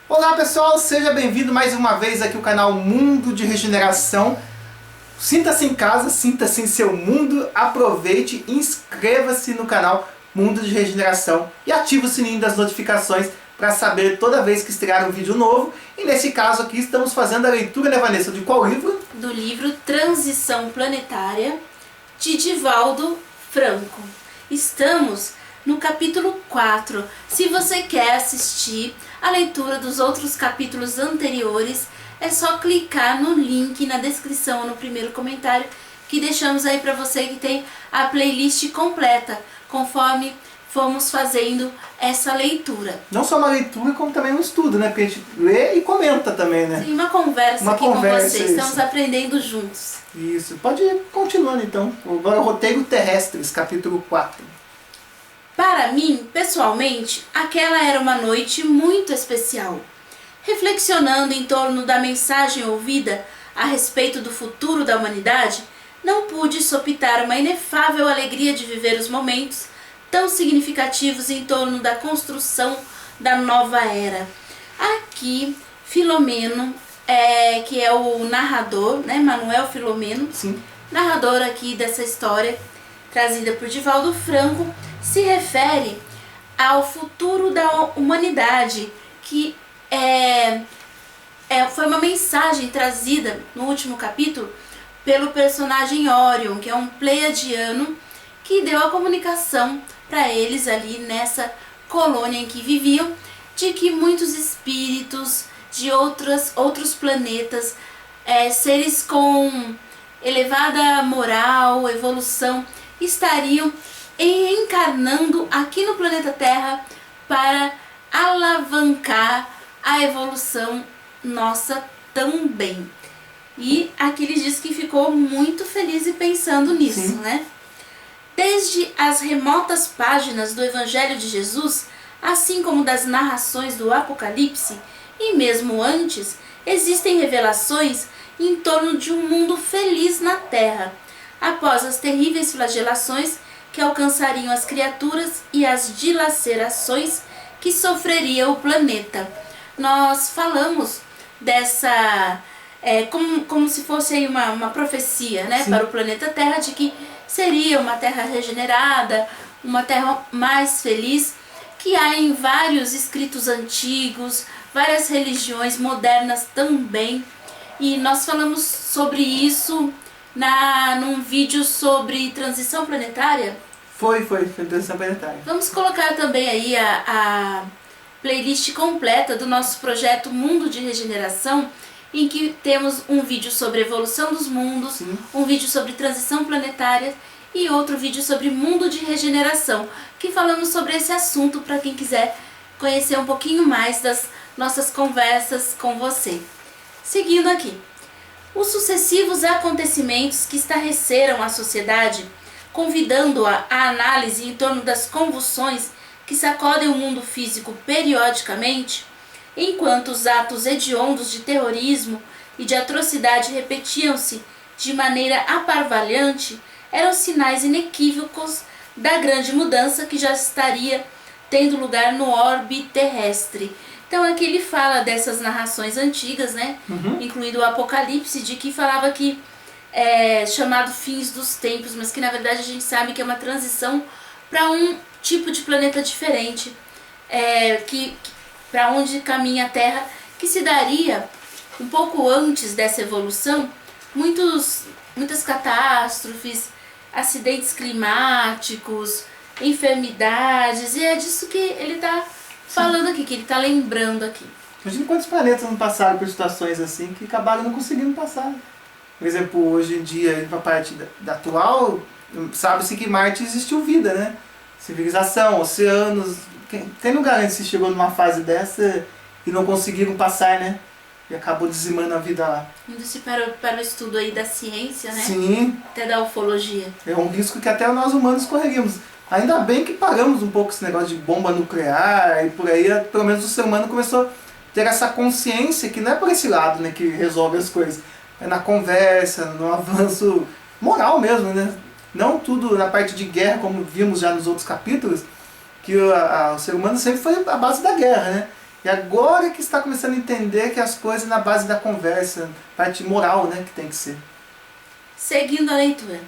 Olá pessoal, seja bem-vindo mais uma vez aqui ao canal Mundo de Regeneração. Sinta-se em casa, sinta-se em seu mundo, aproveite e inscreva-se no canal Mundo de Regeneração e ative o sininho das notificações para saber toda vez que estrear um vídeo novo. E nesse caso aqui estamos fazendo a leitura, né, Vanessa, de qual livro? Do livro Transição Planetária, de Divaldo Franco. Estamos no capítulo 4. Se você quer assistir a leitura dos outros capítulos anteriores, é só clicar no link na descrição ou no primeiro comentário que deixamos aí para você, que tem a playlist completa, conforme fomos fazendo essa leitura. Não só uma leitura, como também um estudo, né? Porque a gente lê e comenta também, né? Sim, uma conversa aqui com vocês. Estamos aprendendo juntos. Isso. Pode ir continuando então. Agora o Roteiro Terrestres, capítulo 4. Para mim, pessoalmente, aquela era uma noite muito especial. Reflexionando em torno da mensagem ouvida a respeito do futuro da humanidade, não pude sopitar uma inefável alegria de viver os momentos tão significativos em torno da construção da nova era. Aqui, Filomeno, que é o narrador, né, Manuel Filomeno, sim, narrador aqui dessa história, trazida por Divaldo Franco, se refere ao futuro da humanidade, que foi uma mensagem trazida no último capítulo pelo personagem Orion, que é um pleiadiano que deu a comunicação para eles ali nessa colônia em que viviam, de que muitos espíritos de outros planetas, seres com elevada moral, evolução, estariam encarnando aqui no planeta Terra para alavancar a evolução nossa também. E aqui ele diz que ficou muito feliz e pensando nisso, sim, né? Desde as remotas páginas do Evangelho de Jesus, assim como das narrações do Apocalipse, e mesmo antes, existem revelações em torno de um mundo feliz na Terra, após as terríveis flagelações que alcançariam as criaturas e as dilacerações que sofreria o planeta. Nós falamos dessa, como se fosse aí uma profecia, né, para o planeta Terra, de que seria uma terra regenerada, uma terra mais feliz, que há em vários escritos antigos, várias religiões modernas também. E nós falamos sobre isso num vídeo sobre transição planetária. Foi transição planetária. Vamos colocar também aí a playlist completa do nosso projeto Mundo de Regeneração, em que temos um vídeo sobre evolução dos mundos, sim, um vídeo sobre transição planetária e outro vídeo sobre mundo de regeneração, que falamos sobre esse assunto para quem quiser conhecer um pouquinho mais das nossas conversas com você. Seguindo aqui, os sucessivos acontecimentos que estarreceram a sociedade, convidando-a à análise em torno das convulsões que sacodem o mundo físico periodicamente, enquanto os atos hediondos de terrorismo e de atrocidade repetiam-se de maneira aparvalhante, eram sinais inequívocos da grande mudança que já estaria tendo lugar no orbe terrestre. Então aqui ele fala dessas narrações antigas, né? Incluindo o Apocalipse, de que falava que chamado fins dos tempos, mas que na verdade a gente sabe que é uma transição para um tipo de planeta diferente, para onde caminha a Terra, que se daria um pouco antes dessa evolução, muitas catástrofes, acidentes climáticos, enfermidades, e é disso que ele está falando aqui, que ele está lembrando aqui. Imagina quantos planetas não passaram por situações assim que acabaram não conseguindo passar. Por exemplo, hoje em dia, na parte da atual, sabe-se que Marte existiu vida, né? Civilização, oceanos. Quem não garante se chegou numa fase dessa e não conseguiram passar, né? E acabou dizimando a vida lá. Indo-se para o estudo aí da ciência, né? Sim. Até da ufologia. É um risco que até nós humanos correríamos. Ainda bem que paramos um pouco esse negócio de bomba nuclear e por aí, pelo menos o ser humano começou a ter essa consciência que não é por esse lado, né, que resolve as coisas. É na conversa, no avanço moral mesmo, né? Não tudo na parte de guerra, como vimos já nos outros capítulos, que o ser humano sempre foi a base da guerra, né? E agora que está começando a entender que as coisas na base da conversa, parte moral, né, que tem que ser. Seguindo a leitura.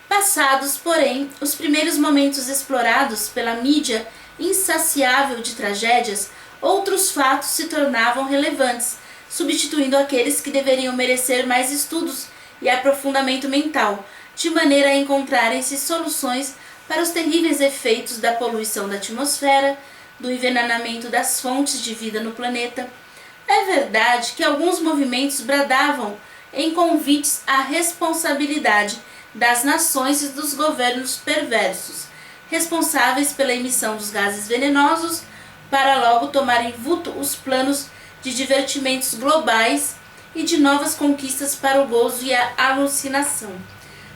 Passados, porém, os primeiros momentos explorados pela mídia insaciável de tragédias, outros fatos se tornavam relevantes, substituindo aqueles que deveriam merecer mais estudos e aprofundamento mental, de maneira a encontrarem-se soluções para os terríveis efeitos da poluição da atmosfera, do envenenamento das fontes de vida no planeta. É verdade que alguns movimentos bradavam em convites à responsabilidade das nações e dos governos perversos, responsáveis pela emissão dos gases venenosos, para logo tomarem vulto os planos de divertimentos globais e de novas conquistas para o gozo e a alucinação.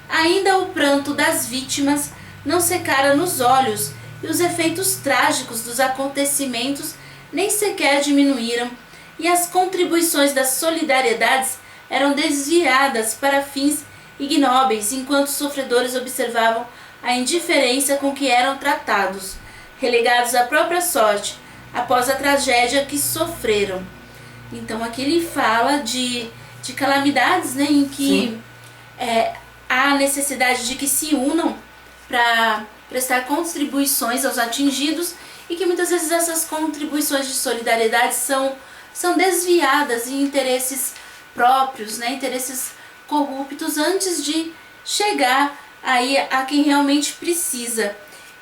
Ainda o pranto das vítimas não secara nos olhos e os efeitos trágicos dos acontecimentos nem sequer diminuíram, e as contribuições das solidariedades eram desviadas para fins ignóbeis, enquanto os sofredores observavam a indiferença com que eram tratados, relegados à própria sorte, após a tragédia que sofreram. Então aqui ele fala de calamidades, né, em que há necessidade de que se unam para prestar contribuições aos atingidos, e que muitas vezes essas contribuições de solidariedade são desviadas em interesses próprios, né, interesses corruptos, antes de chegar aí a quem realmente precisa.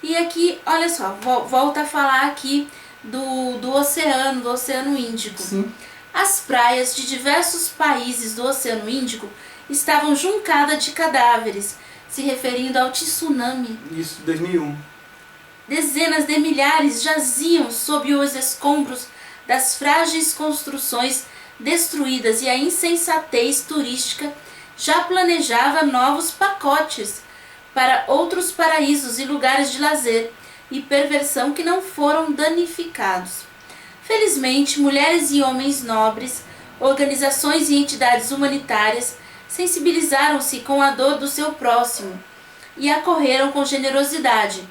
E aqui, olha só, volta a falar aqui do Oceano Índico. Sim. As praias de diversos países do Oceano Índico estavam juncadas de cadáveres, se referindo ao tsunami. Isso, 2001. Dezenas de milhares jaziam sob os escombros das frágeis construções destruídas, e a insensatez turística já planejava novos pacotes para outros paraísos e lugares de lazer e perversão que não foram danificados. Felizmente, mulheres e homens nobres, organizações e entidades humanitárias sensibilizaram-se com a dor do seu próximo e acorreram com generosidade,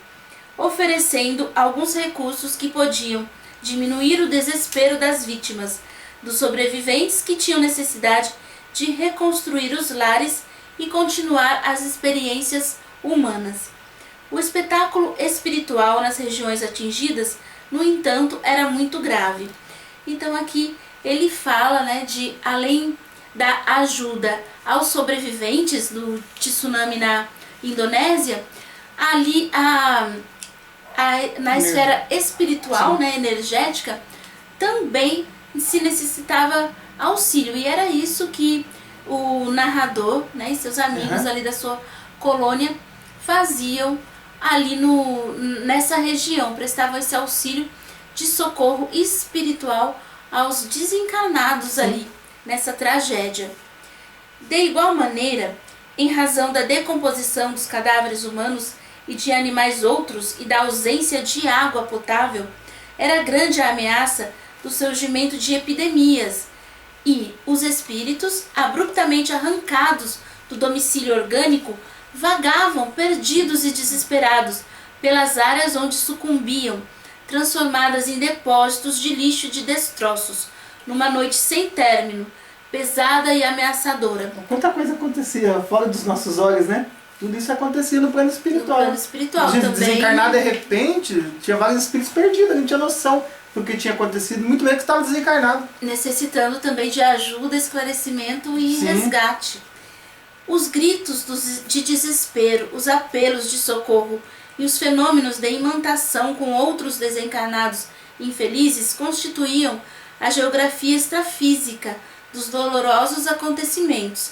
oferecendo alguns recursos que podiam diminuir o desespero das vítimas, dos sobreviventes que tinham necessidade de reconstruir os lares e continuar as experiências humanas. O espetáculo espiritual nas regiões atingidas, no entanto, era muito grave. Então aqui ele fala, né, de, além da ajuda aos sobreviventes do tsunami na Indonésia, ali na esfera espiritual, né, energética, também se necessitava auxílio. E era isso que o narrador, né, e seus amigos ali da sua colônia faziam ali nessa região, prestavam esse auxílio de socorro espiritual aos desencarnados ali nessa tragédia. De igual maneira, em razão da decomposição dos cadáveres humanos e de animais outros e da ausência de água potável, era grande a ameaça do surgimento de epidemias, e os espíritos, abruptamente arrancados do domicílio orgânico, vagavam perdidos e desesperados pelas áreas onde sucumbiam, transformadas em depósitos de lixo e de destroços, numa noite sem término, pesada e ameaçadora. Quanta coisa acontecia fora dos nossos olhos, né? Tudo isso acontecia no plano espiritual. No plano espiritual a gente também. Desencarnar de repente, tinha vários espíritos perdidos, a gente tinha noção do que tinha acontecido, muito menos que estava desencarnado. Necessitando também de ajuda, esclarecimento e resgate. Os gritos de desespero, os apelos de socorro e os fenômenos de imantação com outros desencarnados infelizes constituíam a geografia extrafísica dos dolorosos acontecimentos.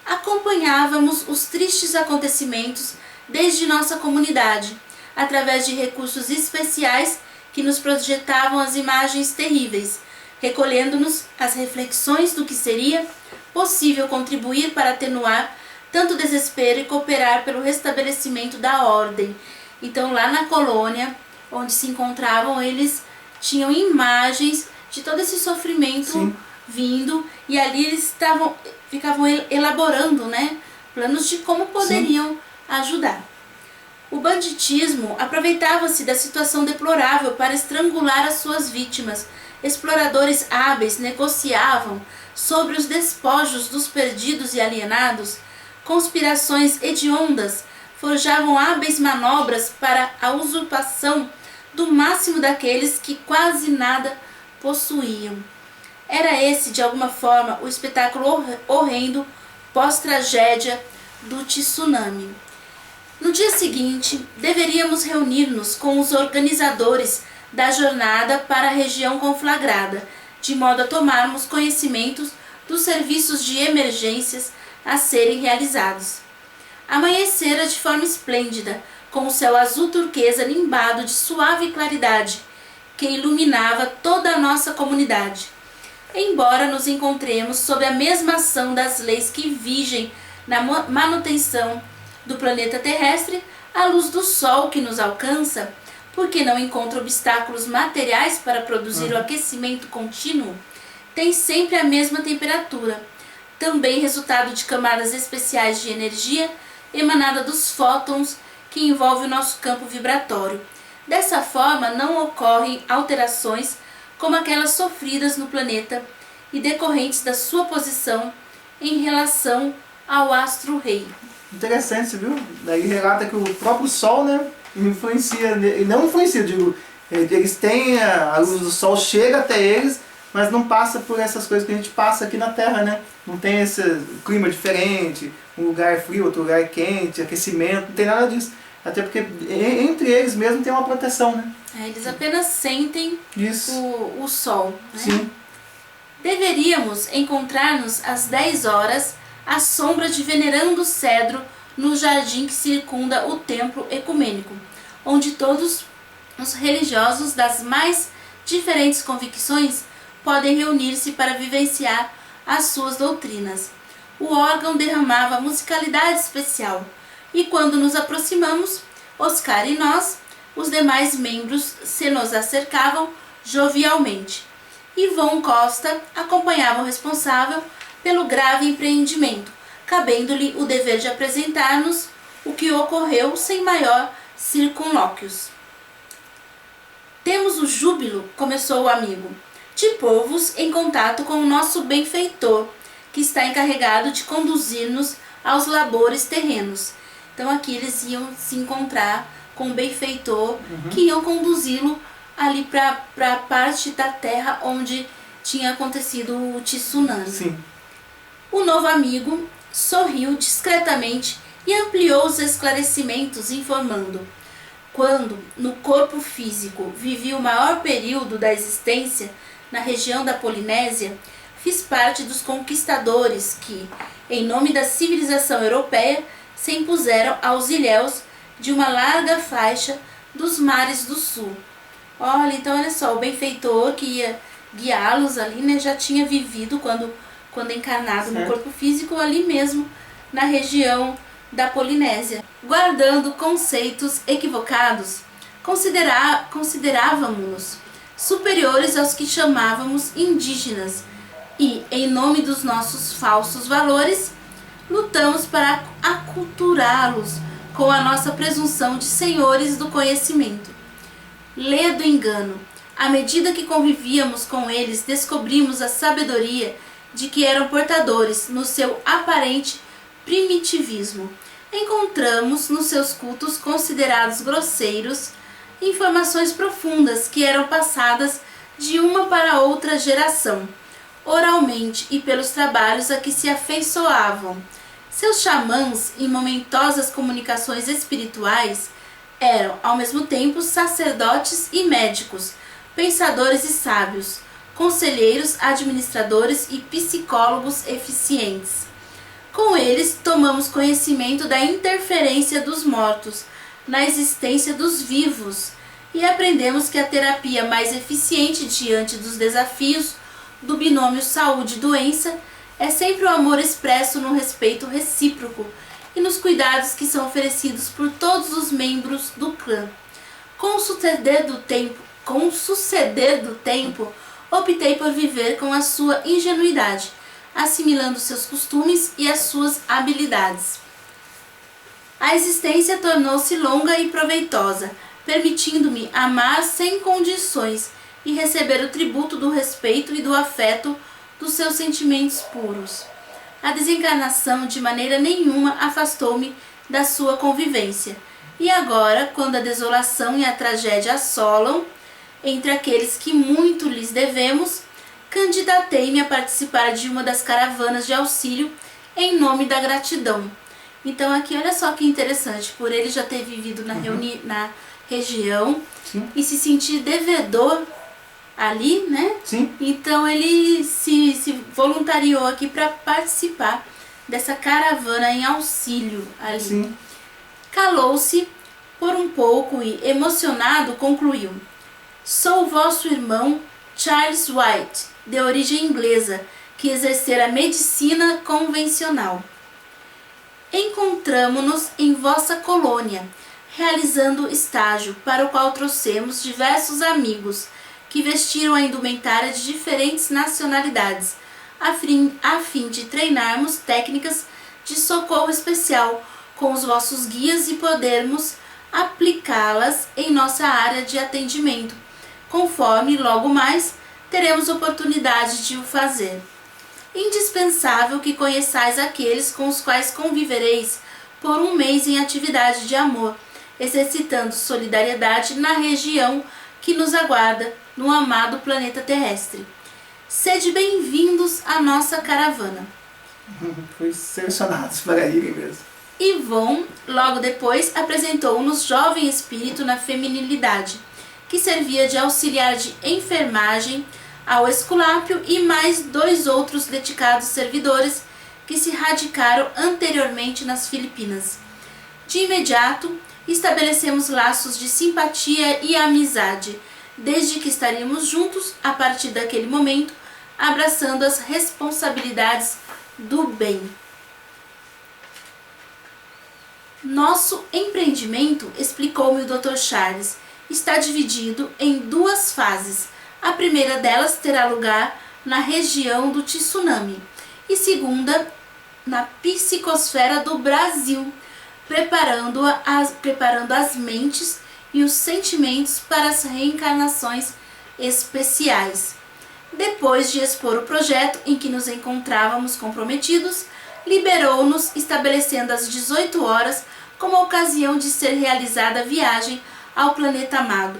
Acompanhávamos os tristes acontecimentos desde nossa comunidade, através de recursos especiais que nos projetavam as imagens terríveis, recolhendo-nos as reflexões do que seria possível contribuir para atenuar tanto desespero e cooperar pelo restabelecimento da ordem. Então, lá na colônia onde se encontravam, eles tinham imagens de todo esse sofrimento vindo, e ali eles ficavam elaborando, né, planos de como poderiam ajudar. O banditismo aproveitava-se da situação deplorável para estrangular as suas vítimas, exploradores hábeis negociavam sobre os despojos dos perdidos e alienados, conspirações hediondas forjavam hábeis manobras para a usurpação do máximo daqueles que quase nada possuíam. Era esse, de alguma forma, o espetáculo horrendo pós-tragédia do tsunami. No dia seguinte, deveríamos reunir-nos com os organizadores da jornada para a região conflagrada, de modo a tomarmos conhecimentos dos serviços de emergências a serem realizados. Amanhecera de forma esplêndida, com o céu azul turquesa nimbado de suave claridade, que iluminava toda a nossa comunidade. Embora nos encontremos sob a mesma ação das leis que vigem na manutenção do planeta terrestre, a luz do sol que nos alcança, porque não encontra obstáculos materiais para produzir o aquecimento contínuo, tem sempre a mesma temperatura, também resultado de camadas especiais de energia emanada dos fótons que envolve o nosso campo vibratório. Dessa forma, não ocorrem alterações como aquelas sofridas no planeta e decorrentes da sua posição em relação ao astro-rei. Interessante, viu? Daí relata que o próprio Sol, né, influencia, e não influencia, digo, eles têm a luz do Sol, chega até eles, mas não passa por essas coisas que a gente passa aqui na Terra, né? Não tem esse clima diferente, um lugar frio, outro lugar quente, aquecimento, não tem nada disso. Até porque entre eles mesmo tem uma proteção, né? Eles apenas sentem o Sol. Né? Sim. Deveríamos encontrar-nos às 10 horas à sombra de venerando cedro no jardim que circunda o templo ecumênico, onde todos os religiosos das mais diferentes convicções podem reunir-se para vivenciar as suas doutrinas. O órgão derramava musicalidade especial, e quando nos aproximamos, Oscar e nós, os demais membros se nos acercavam jovialmente. Ivon Costa acompanhava o responsável pelo grave empreendimento, cabendo-lhe o dever de apresentar-nos o que ocorreu sem maior circunlóquios. Temos o júbilo, começou o amigo, de povos em contato com o nosso benfeitor, que está encarregado de conduzir-nos aos labores terrenos. Então aqui eles iam se encontrar com o benfeitor, que iam conduzi-lo ali para a parte da terra onde tinha acontecido o tsunami. Sim. O novo amigo sorriu discretamente e ampliou os esclarecimentos, informando: quando no corpo físico vivi o maior período da existência na região da Polinésia, fiz parte dos conquistadores que, em nome da civilização europeia, se impuseram aos ilhéus de uma larga faixa dos mares do sul. Olha, então olha só, o benfeitor que ia guiá-los ali, né, já tinha vivido quando encarnado no corpo físico ali mesmo, na região da Polinésia. Guardando conceitos equivocados, considerávamos-nos superiores aos que chamávamos indígenas e, em nome dos nossos falsos valores, lutamos para aculturá-los com a nossa presunção de senhores do conhecimento. Lê do engano. À medida que convivíamos com eles, descobrimos a sabedoria de que eram portadores no seu aparente primitivismo. Encontramos nos seus cultos considerados grosseiros informações profundas que eram passadas de uma para outra geração, oralmente e pelos trabalhos a que se afeiçoavam. Seus xamãs, em momentosas comunicações espirituais, eram, ao mesmo tempo, sacerdotes e médicos, pensadores e sábios, conselheiros, administradores e psicólogos eficientes. Com eles, tomamos conhecimento da interferência dos mortos na existência dos vivos e aprendemos que a terapia mais eficiente diante dos desafios do binômio saúde-doença é sempre o amor expresso no respeito recíproco e nos cuidados que são oferecidos por todos os membros do clã. Com o suceder do tempo, optei por viver com a sua ingenuidade, assimilando seus costumes e as suas habilidades. A existência tornou-se longa e proveitosa, permitindo-me amar sem condições e receber o tributo do respeito e do afeto dos seus sentimentos puros. A desencarnação de maneira nenhuma afastou-me da sua convivência. E agora, quando a desolação e a tragédia assolam, entre aqueles que muito lhes devemos, candidatei-me a participar de uma das caravanas de auxílio em nome da gratidão. Então aqui olha só que interessante, por ele já ter vivido na região e se sentir devedor ali, né? Sim. Então ele se voluntariou aqui para participar dessa caravana em auxílio ali. Sim. Calou-se por um pouco e, emocionado, concluiu: sou vosso irmão Charles White, de origem inglesa, que exercera medicina convencional. Encontramo-nos em vossa colônia, realizando estágio para o qual trouxemos diversos amigos que vestiram a indumentária de diferentes nacionalidades, a fim de treinarmos técnicas de socorro especial com os vossos guias e podermos aplicá-las em nossa área de atendimento, conforme logo mais teremos oportunidade de o fazer. Indispensável que conheçais aqueles com os quais convivereis por um mês em atividade de amor, exercitando solidariedade na região que nos aguarda no amado planeta terrestre. Sede bem-vindos à nossa caravana. Foi selecionados para irem mesmo. Yvonne, logo depois, apresentou-nos jovem espírito na feminilidade, que servia de auxiliar de enfermagem ao Esculápio e mais 2 outros dedicados servidores que se radicaram anteriormente nas Filipinas. De imediato, estabelecemos laços de simpatia e amizade, desde que estaríamos juntos a partir daquele momento, abraçando as responsabilidades do bem. Nosso empreendimento, explicou-me o Dr. Charles, está dividido em 2 fases. A primeira delas terá lugar na região do tsunami e segunda na psicosfera do Brasil, preparando as mentes e os sentimentos para as reencarnações especiais. Depois de expor o projeto em que nos encontrávamos comprometidos, liberou-nos, estabelecendo às 18 horas como ocasião de ser realizada a viagem ao planeta amado.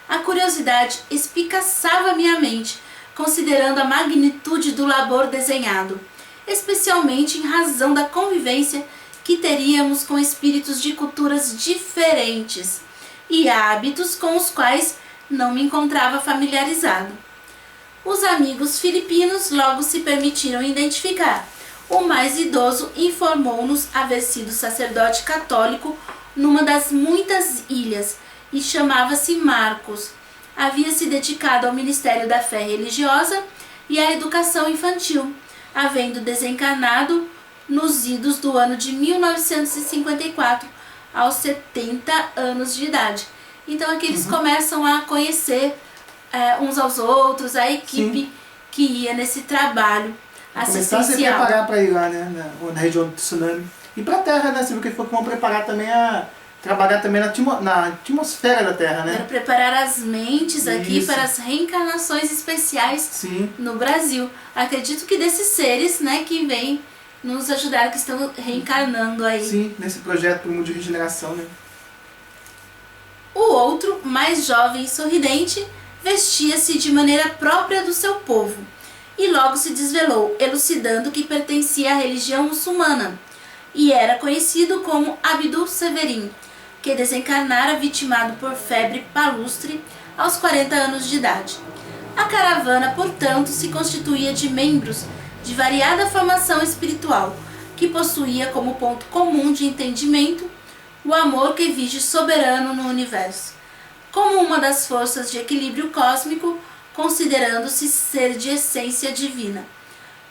A curiosidade espicaçava minha mente, considerando a magnitude do labor desenhado, especialmente em razão da convivência que teríamos com espíritos de culturas diferentes e hábitos com os quais não me encontrava familiarizado. Os amigos filipinos logo se permitiram identificar. O mais idoso informou-nos haver sido sacerdote católico numa das muitas ilhas e chamava-se Marcos. Havia se dedicado ao ministério da fé religiosa e à educação infantil, havendo desencarnado nos idos do ano de 1954, aos 70 anos de idade. Então aqui eles começam a conhecer uns aos outros, a equipe que ia nesse trabalho assistencial. Começar a se preparar para ir lá, né, na região do tsunami. E para a Terra, né, porque foi como preparar também trabalhar também na atmosfera da Terra, né? Para preparar as mentes aqui para as reencarnações especiais no Brasil. Acredito que desses seres, né, que vêm nos ajudar, que estão reencarnando aí. Sim, nesse projeto do Mundo de Regeneração, né? O outro, mais jovem e sorridente, vestia-se de maneira própria do seu povo e logo se desvelou, elucidando que pertencia à religião muçulmana e era conhecido como Abdul Severin, que desencarnara vitimado por febre palustre aos 40 anos de idade. A caravana, portanto, se constituía de membros de variada formação espiritual, que possuía como ponto comum de entendimento o amor que vige soberano no universo, como uma das forças de equilíbrio cósmico, considerando-se ser de essência divina.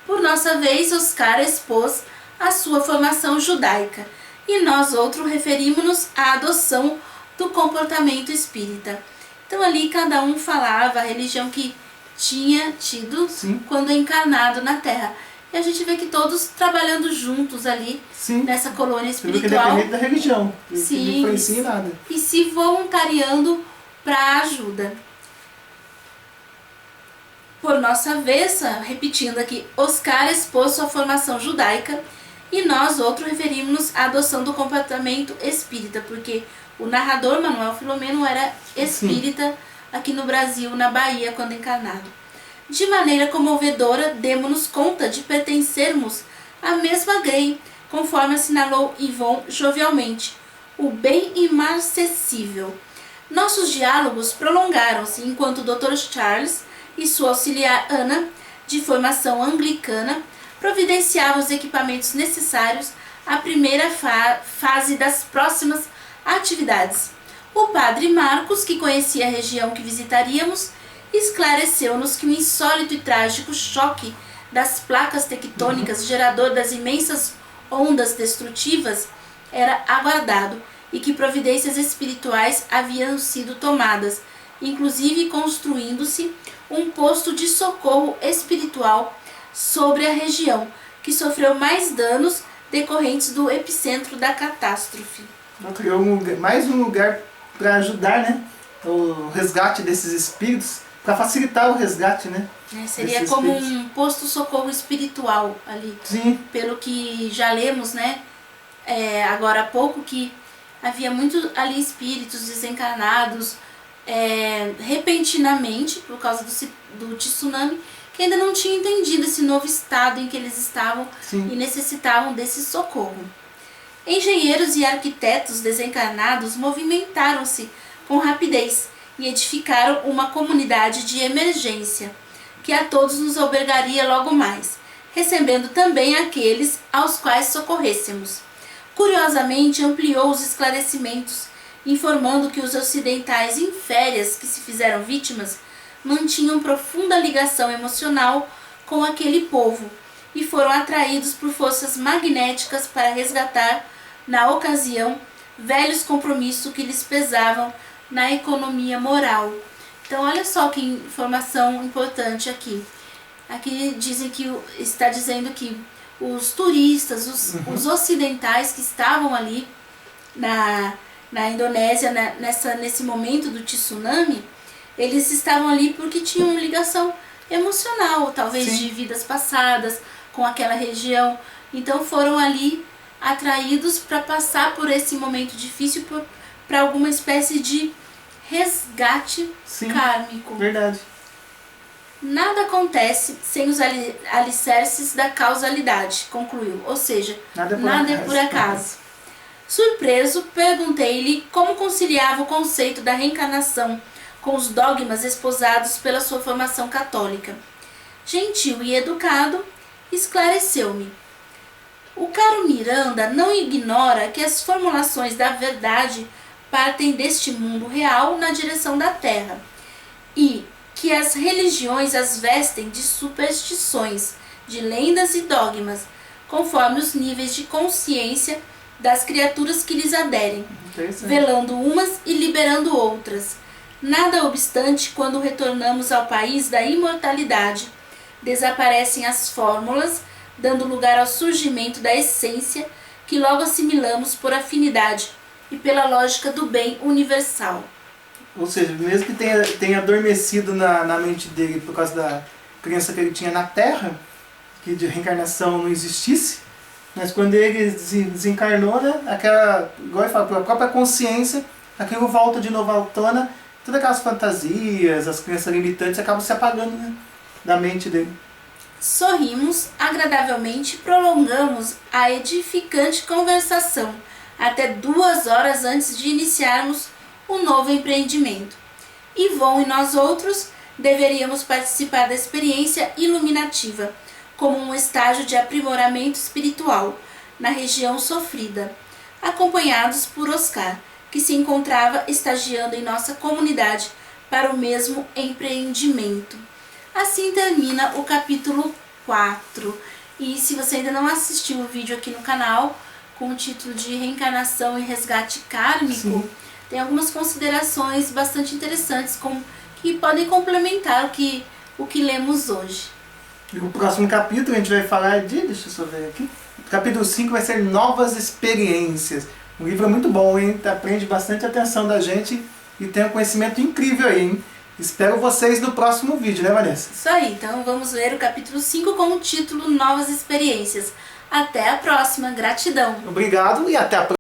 Por nossa vez, Oscar expôs a sua formação judaica, e nós outros referimos-nos à adoção do comportamento espírita. Então ali cada um falava a religião que tinha tido quando encarnado na Terra. E a gente vê que todos trabalhando juntos ali nessa colônia espiritual. Independente da religião, que não influencia em nada. E se voluntariando para a ajuda. por nossa vez, repetindo aqui, Oscar expôs sua formação judaica e nós, outros, referimos-nos à adoção do comportamento espírita, porque o narrador Manuel Filomeno era espírita aqui no Brasil, na Bahia, quando encarnado. De maneira comovedora, demos-nos conta de pertencermos à mesma grei, conforme assinalou Yvon jovialmente, o bem imarcessível. Nossos diálogos prolongaram-se enquanto o Dr. Charles e sua auxiliar Ana, de formação anglicana, providenciavam os equipamentos necessários à primeira fase das próximas atividades. O padre Marcos, que conhecia a região que visitaríamos, esclareceu-nos que o insólito e trágico choque das placas tectônicas, gerador das imensas ondas destrutivas, era aguardado e que providências espirituais haviam sido tomadas, inclusive construindo-se um posto de socorro espiritual sobre a região, que sofreu mais danos decorrentes do epicentro da catástrofe. Criou mais um lugar para ajudar, né? O resgate desses espíritos, para facilitar o resgate, né? Seria como um posto socorro espiritual ali. Sim. Pelo que já lemos, né? Agora há pouco, que havia muito ali espíritos desencarnados repentinamente, por causa do tsunami, que ainda não tinham entendido esse novo estado em que eles estavam. Sim. E necessitavam desse socorro. Engenheiros e arquitetos desencarnados movimentaram-se com rapidez e edificaram uma comunidade de emergência, que a todos nos albergaria logo mais, recebendo também aqueles aos quais socorrêssemos. Curiosamente, ampliou os esclarecimentos, informando que os ocidentais em férias que se fizeram vítimas mantinham profunda ligação emocional com aquele povo e foram atraídos por forças magnéticas para resgatar, na ocasião, velhos compromissos que lhes pesavam na economia moral. Então, olha só que informação importante aqui. Aqui dizem que está dizendo que os turistas, os ocidentais que estavam ali na Indonésia, nesse momento do tsunami, eles estavam ali porque tinham ligação emocional, talvez Sim. de vidas passadas com aquela região. Então foram ali atraídos para passar por esse momento difícil, para alguma espécie de resgate kármico. Verdade. Nada acontece sem os alicerces da causalidade, concluiu. Ou seja, nada é por acaso. Surpreso, perguntei-lhe como conciliava o conceito da reencarnação com os dogmas esposados pela sua formação católica. Gentil e educado, esclareceu-me. O caro Miranda não ignora que as formulações da verdade partem deste mundo real na direção da terra e que as religiões as vestem de superstições, de lendas e dogmas, conforme os níveis de consciência das criaturas que lhes aderem, velando umas e liberando outras. Nada obstante, quando retornamos ao país da imortalidade, desaparecem as fórmulas, dando lugar ao surgimento da essência, que logo assimilamos por afinidade e pela lógica do bem universal. Ou seja, mesmo que tenha adormecido na mente dele por causa da crença que ele tinha na Terra, que de reencarnação não existisse, mas quando ele desencarnou, né, igual eu falo, pela própria consciência, aquilo volta de novo à tona, todas aquelas fantasias, as crenças limitantes acabam se apagando, né, da mente dele. Sorrimos agradavelmente e prolongamos a edificante conversação até 2 horas antes de iniciarmos o novo empreendimento. Yvon e nós outros deveríamos participar da experiência iluminativa, como um estágio de aprimoramento espiritual na região sofrida, acompanhados por Oscar, que se encontrava estagiando em nossa comunidade para o mesmo empreendimento. Assim termina o capítulo 4. E se você ainda não assistiu o vídeo aqui no canal, com o título de Reencarnação e Resgate Kármico, Sim. tem algumas considerações bastante interessantes que podem complementar o que lemos hoje. E o próximo capítulo a gente vai falar de... Deixa eu só ver aqui. O capítulo 5 vai ser Novas Experiências. O livro é muito bom, hein? Prende bastante atenção da gente e tem um conhecimento incrível aí, hein? Espero vocês no próximo vídeo, né, Vanessa? Isso aí, então vamos ver o capítulo 5 com o título Novas Experiências. Até a próxima, gratidão! Obrigado e até a próxima.